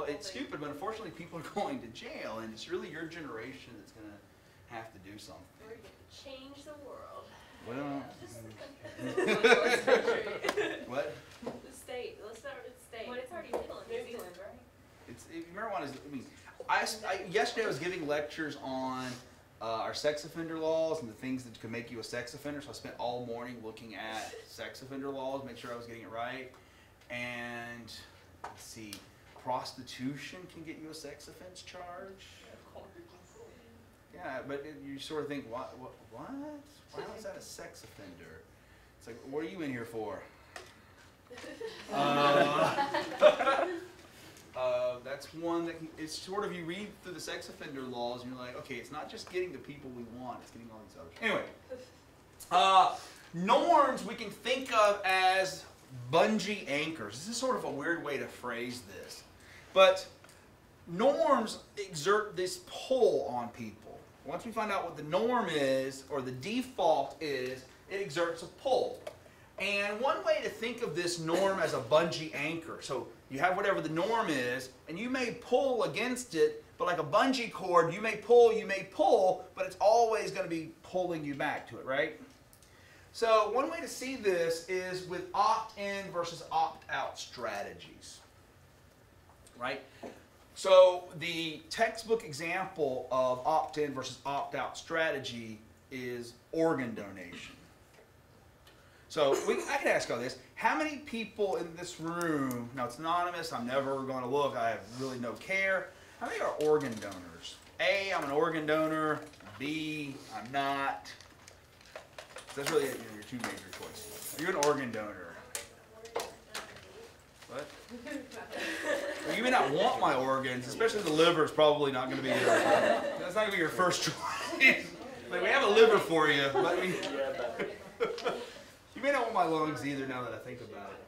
it's stupid, but unfortunately people are going to jail, and it's really your generation that's going to have to do something. We're going to change the world. Well, what? The state. Let's start with the state. Well, it's already legal in New Zealand, right? It's marijuana is. I mean, yesterday I was giving lectures on our sex offender laws and the things that could make you a sex offender. So I spent all morning looking at sex offender laws, make sure I was getting it right. And let's see, prostitution can get you a sex offense charge. Yeah, but you sort of think, what? Why is that a sex offender? It's like, what are you in here for? That's one that it's sort of, you read through the sex offender laws and you're like, okay, it's not just getting the people we want, it's getting all these others. Anyway, norms we can think of as bungee anchors. This is sort of a weird way to phrase this, but norms exert this pull on people. Once we find out what the norm is, or the default is, it exerts a pull. And one way to think of this norm as a bungee anchor, so you have whatever the norm is, and you may pull against it, but like a bungee cord, you may pull, but it's always going to be pulling you back to it, right? So one way to see this is with opt-in versus opt-out strategies, right? So the textbook example of opt-in versus opt-out strategy is organ donation. So I can ask all this. How many people in this room, now it's anonymous, I'm never going to look, I have really no care. How many are organ donors? A, I'm an organ donor. B, I'm not. That's really your two major choices. Are you an organ donor? What? Well, you may not want my organs, especially the liver is probably not going to be your, that's not going to be your first choice. Like, we have a liver for you, but we, you may not want my lungs either now that I think about it.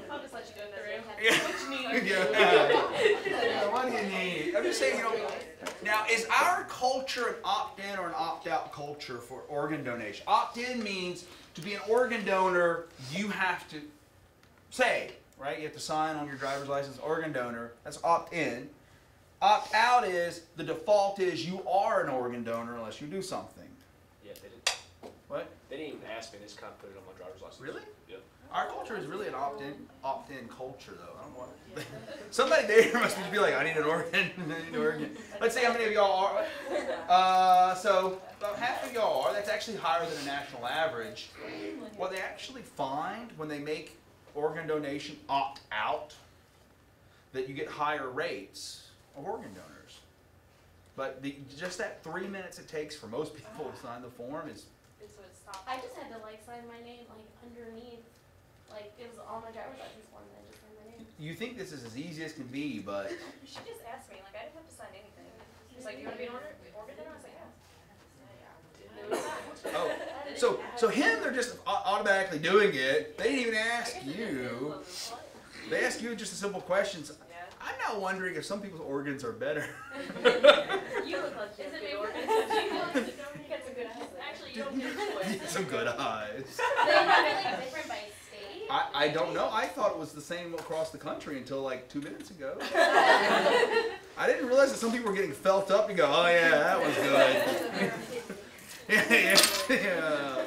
I'll just let you go through. Yeah. What you need. Yeah. What do you need? I'm just saying, you know, now is our culture an opt-in or an opt-out culture for organ donation? Opt-in means to be an organ donor, you have to say, right? You have to sign on your driver's license, organ donor. That's opt-in. Opt-out is, the default is you are an organ donor unless you do something. Yeah, they didn't. What? They didn't even ask me. They just kind of put it on my driver's license. Really? Yeah. Our culture is really an opt-in culture, though. I don't want it. Somebody there must be like, I need an organ. I need an organ. Let's see how many of y'all are. So about half of y'all are. That's actually higher than a national average. What they actually find when they make organ donation opt-out, that you get higher rates of organ donors. But just that 3 minutes it takes for most people to sign the form is. I just had to sign my name underneath, it was on my driver's license form, and I just signed my name. You think this is as easy as can be, but. She just asked me, I didn't have to sign anything. She was like, do you want to be an organ donor? I was like, yeah. Oh, so him, they're just automatically doing it. They didn't even ask you. They ask you just a simple question. I'm now wondering if some people's organs are better. You look like you have good organs. You got some good eyes. Actually, you don't get a choice. Some good eyes. They're not really different by state. I don't know. I thought it was the same across the country until 2 minutes ago. I didn't realize that some people were getting felt up to go, oh yeah, that was good. Yeah.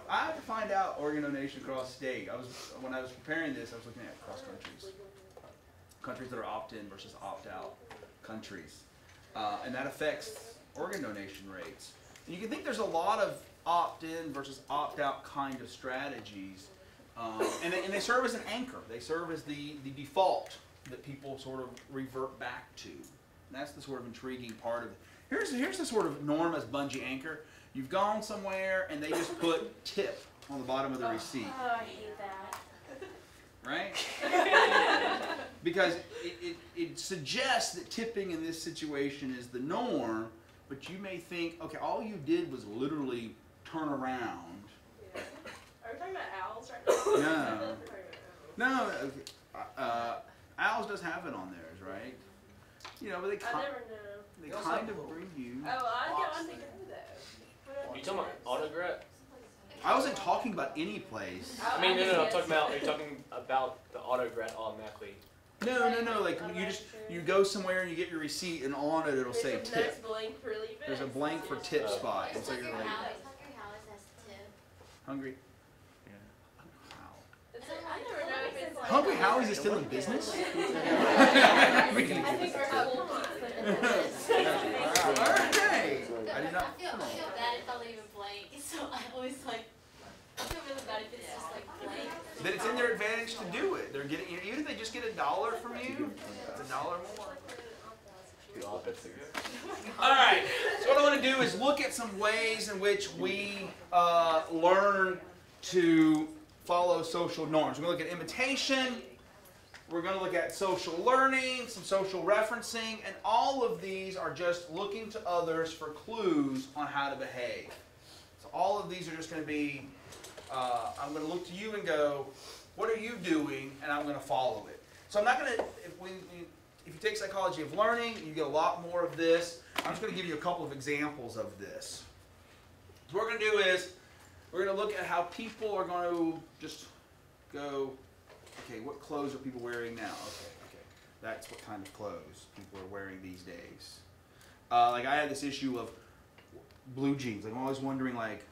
I have to find out organ donation across state. When I was preparing this, I was looking at cross countries. Countries that are opt-in versus opt-out countries. And that affects organ donation rates. And you can think there's a lot of opt-in versus opt-out kind of strategies. And they serve as an anchor. They serve as the default that people sort of revert back to. And that's the sort of intriguing part of it. Here's the sort of norm as bungee anchor. You've gone somewhere and they just put tip on the bottom of the receipt. Oh, I hate that. Right? Because it suggests that tipping in this situation is the norm, but you may think, okay, all you did was literally turn around. Yeah. Are we talking about owls right now? No. No. Okay. Owls does have it on theirs, right? You know, but they I never know. they kind of bring you. Oh, I get on the go though. Are you talking about autograph? I wasn't talking about any place. I mean, no. I'm talking about. Are you talking about the autograph automatically No. Like you go somewhere and you get your receipt, and on it it'll say There's a tip. nice blank for leaving. There's a blank for tip spot. And so Hungry you're like Howie's has tip. hungry. I never know if it's like Hungry Howie's is still in business. I think we're full Alright. I did not. I feel bad if I leave it blank, so I always like, I feel really bad if it's just like blank. Then it's in their advantage to do it. They're getting, even if they just get $1 from you, it's $1 more. Alright, so what I want to do is look at some ways in which we learn to follow social norms. We're going to look at imitation, we're going to look at social learning, some social referencing, and all of these are just looking to others for clues on how to behave. So all of these are just going to be, I'm going to look to you and go, what are you doing? And I'm going to follow it. So I'm not going to, if you take psychology of learning, you get a lot more of this. I'm just going to give you a couple of examples of this. So what we're going to do is, we're going to look at how people are going to just go, okay, what clothes are people wearing now? Okay. That's what kind of clothes people are wearing these days. Like I had this issue of blue jeans. I'm always wondering, like,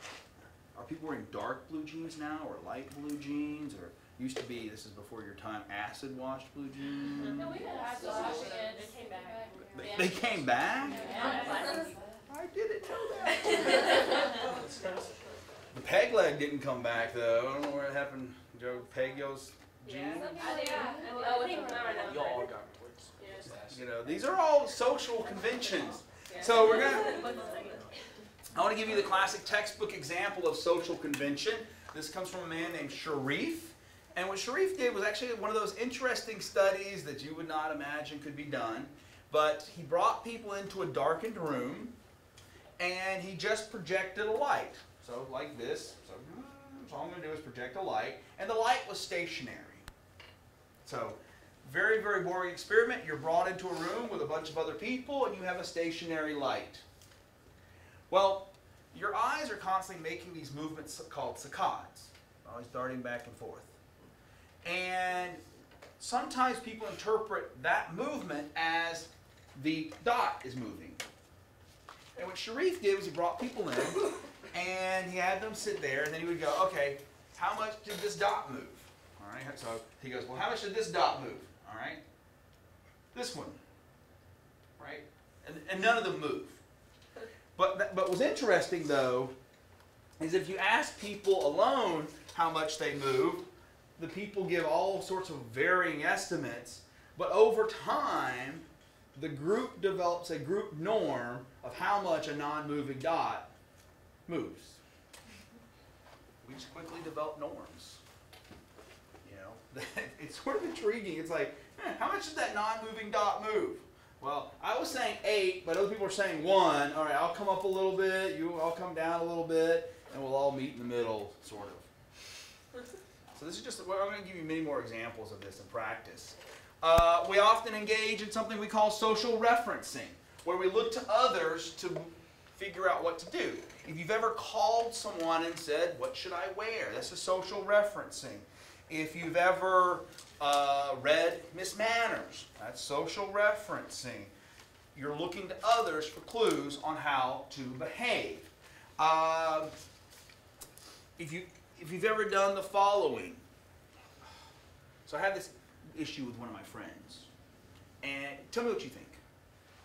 are people wearing dark blue jeans now or light blue jeans? Or used to be, this is before your time, acid washed blue jeans? No, we had acid wash again. It came back. They came back? Yeah. I didn't know that. The peg leg didn't come back though. I don't know where it happened. Joe peg y'all's jeans. Y'all all got towards. You know, these are all social conventions. So we're gonna. I want to give you the classic textbook example of social convention. This comes from a man named Sharif. And what Sharif did was actually one of those interesting studies that you would not imagine could be done. But he brought people into a darkened room and he just projected a light. So like this, so all I'm going to do is project a light, and the light was stationary. So very, very boring experiment. You're brought into a room with a bunch of other people, and you have a stationary light. Well, your eyes are constantly making these movements called saccades, always darting back and forth. And sometimes people interpret that movement as the dot is moving. And what Sharif did was he brought people in, and he had them sit there, and then he would go, okay, how much did this dot move? All right, so he goes, well, how much did this dot move? All right, this one, right? And none of them move. But what's interesting, though, is if you ask people alone how much they move, the people give all sorts of varying estimates, but over time, the group develops a group norm of how much a non-moving dot moves. We just quickly develop norms. You know, it's sort of intriguing. It's like, how much does that non-moving dot move? Well, I was saying 8, but other people are saying 1. All right, I'll come up a little bit, I'll come down a little bit, and we'll all meet in the middle, sort of. So this is just, I'm going to give you many more examples of this in practice. We often engage in something we call social referencing, where we look to others to figure out what to do. If you've ever called someone and said, what should I wear? That's a social referencing. If you've ever read Miss Manners, that's social referencing. You're looking to others for clues on how to behave. If you've ever done the following. So I had this issue with one of my friends. And tell me what you think.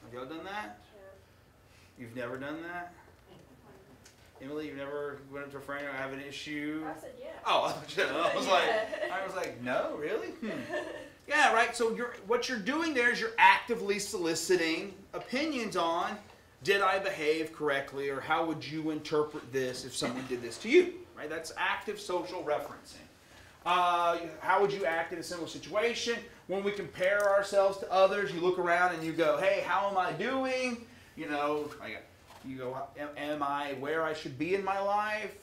Have y'all done that? Yeah. You've never done that? Emily, you never went up to a friend and have an issue? I said yeah. Oh, I was like, no, really? Yeah, right. So what you're doing there is you're actively soliciting opinions on, did I behave correctly, or how would you interpret this if someone did this to you? Right? That's active social referencing. How would you act in a similar situation? When we compare ourselves to others, you look around and you go, hey, how am I doing? You know, you go, am I where I should be in my life?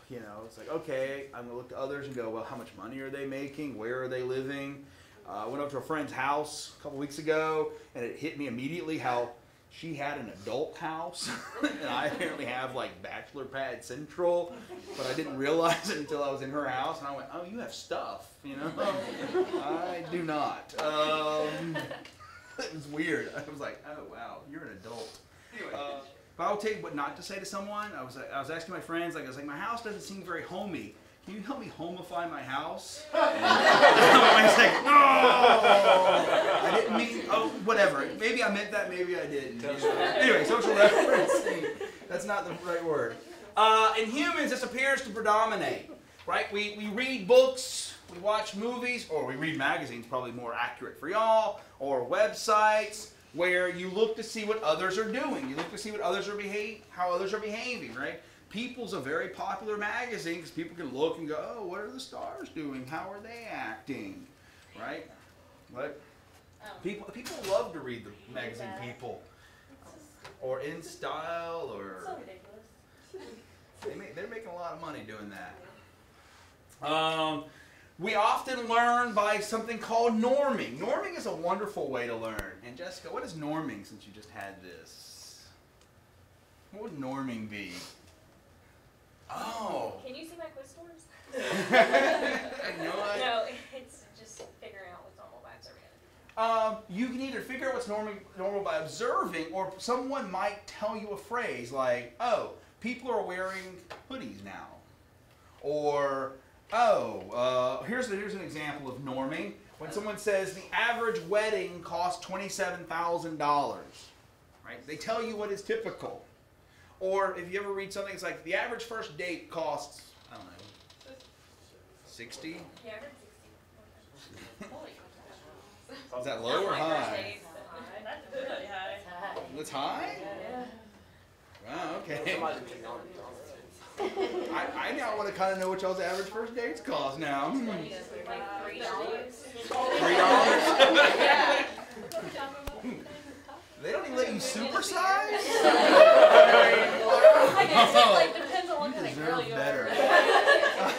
You know, it's like, okay, I'm going to look to others and go, well, how much money are they making? Where are they living? I went up to a friend's house a couple weeks ago, and it hit me immediately how she had an adult house, and I apparently have like Bachelor Pad Central, but I didn't realize it until I was in her house, and I went, "Oh, you have stuff, you know?" I do not. It was weird. I was like, "Oh wow, you're an adult." Anyway, but I'll tell you what not to say to someone. I was asking my friends, like, I was like, "My house doesn't seem very homey. Can you help me homify my house?" And I was like, "No, I didn't mean, oh, whatever. Maybe I meant that, maybe I didn't." Anyway, social referencing, that's not the right word. In humans, this appears to predominate, right? We read books, we watch movies, or we read magazines, probably more accurate for y'all, or websites, where you look to see what others are doing. You look to see what others are how others are behaving, right? People's a very popular magazine because people can look and go, "Oh, what are the stars doing? How are they acting?" Right? What? People love to read the magazine People, or In Style, or So ridiculous. they're making a lot of money doing that. We often learn by something called norming. Norming is a wonderful way to learn. And Jessica, what is norming since you just had this? What would norming be? Oh. Can you see my quiz scores? No, No, it's just figuring out what's normal by observing it. you can either figure out what's normal by observing, or someone might tell you a phrase like, "Oh, people are wearing hoodies now," or "Oh, here's an example of norming." When someone says the average wedding costs $27,000, right? They tell you what is typical. Or if you ever read something, it's like the average first date costs, I don't know, 60? Yeah, I heard 60. Is that low or high? That's really high. It's high? Yeah. Wow, okay. Somebody's picking on it. I now want to kind of know what y'all's average first dates cost now. Like $3. $3? Yeah. They don't even let you supersize? I guess it like depends on what You kind of girl deserve you better. are.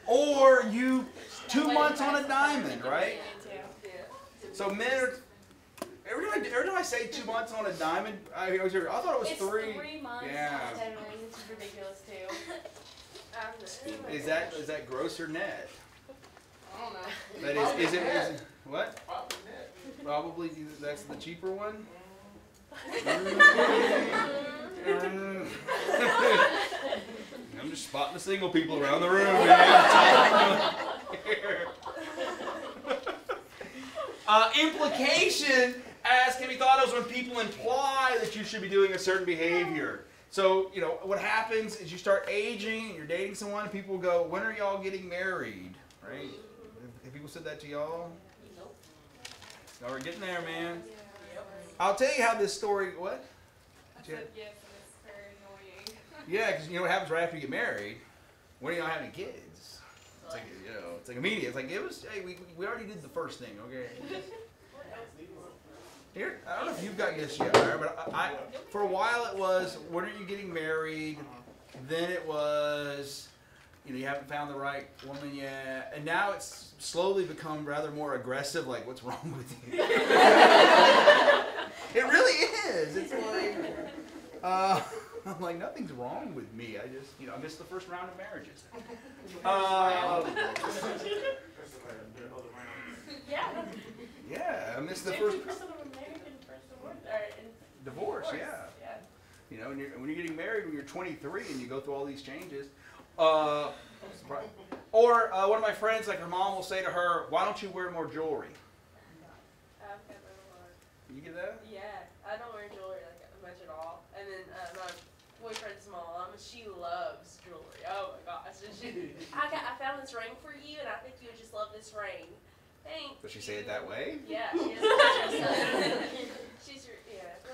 Or you 2 months on a diamond, right? So men are, every time I say 2 months on a diamond, I thought it was It's 3. 3 months, Yeah. not 10 rings, which is ridiculous too. Is that gross or net? I don't know. That is it what? Probably that's the cheaper one. I'm just spotting the single people around the room, man. Implication, as can be thought of, when people imply that you should be doing a certain behavior. So, you know, what happens is you start aging and you're dating someone, and people go, "When are y'all getting married?" Right? Have people said that to y'all? Nope. Y'all are getting there, man. I'll tell you how this story, what? I said yes, and it's very annoying. Yeah, because you know what happens right after you get married? When are y'all having kids? It's like, you know, it's like immediate. It's like, hey, we already did the first thing, okay? Here, I don't know if you've got this yet, right? But I for a while it was, when are you getting married? Then it was, you know, you haven't found the right woman yet. And now it's slowly become rather more aggressive, like, what's wrong with you? It really is. It's like, I'm like, nothing's wrong with me. I just, you know, I missed the first round of marriages. Yeah. Yeah, I missed the 50% first of them married in first divorce. Or in divorce. Yeah. Yeah. You know, when you're getting married when you're 23 and you go through all these changes. Or one of my friends, like her mom will say to her, "Why don't you wear more jewelry?" You get that? Yeah, I don't wear jewelry like much at all. And then my boyfriend's mom, she loves jewelry. Oh my gosh! And I found this ring for you, and I think you would just love this ring. Thank Does she you. say it that way? Yeah, she is.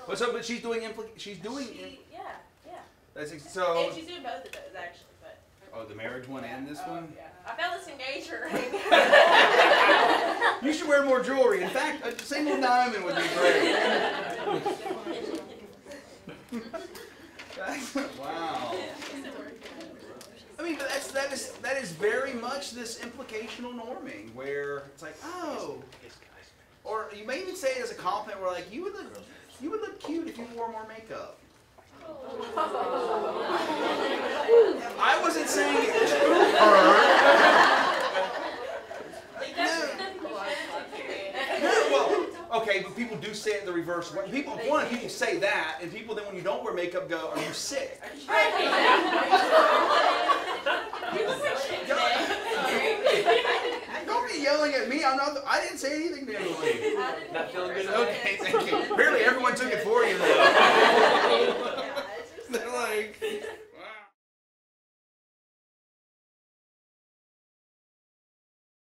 Well, so, but she's doing Yeah. That's so. And she's doing both of those actually, but. Oh, the marriage one and this one. Yeah. I found this engagement ring. You should wear more jewelry. In fact, a single diamond would be great. Wow. I mean, but that is very much this implicational norming, where it's like, oh, or you may even say it as a compliment, where like, you would look You would look cute if you wore more makeup. I wasn't saying it to her. No, well, okay, but people do say it the reverse way. People say that, and people then when you don't wear makeup go, "Are you sick?" Don't be yelling at me. I didn't say anything to anybody. Not feeling good. Okay, thank you. Apparently everyone took it for you.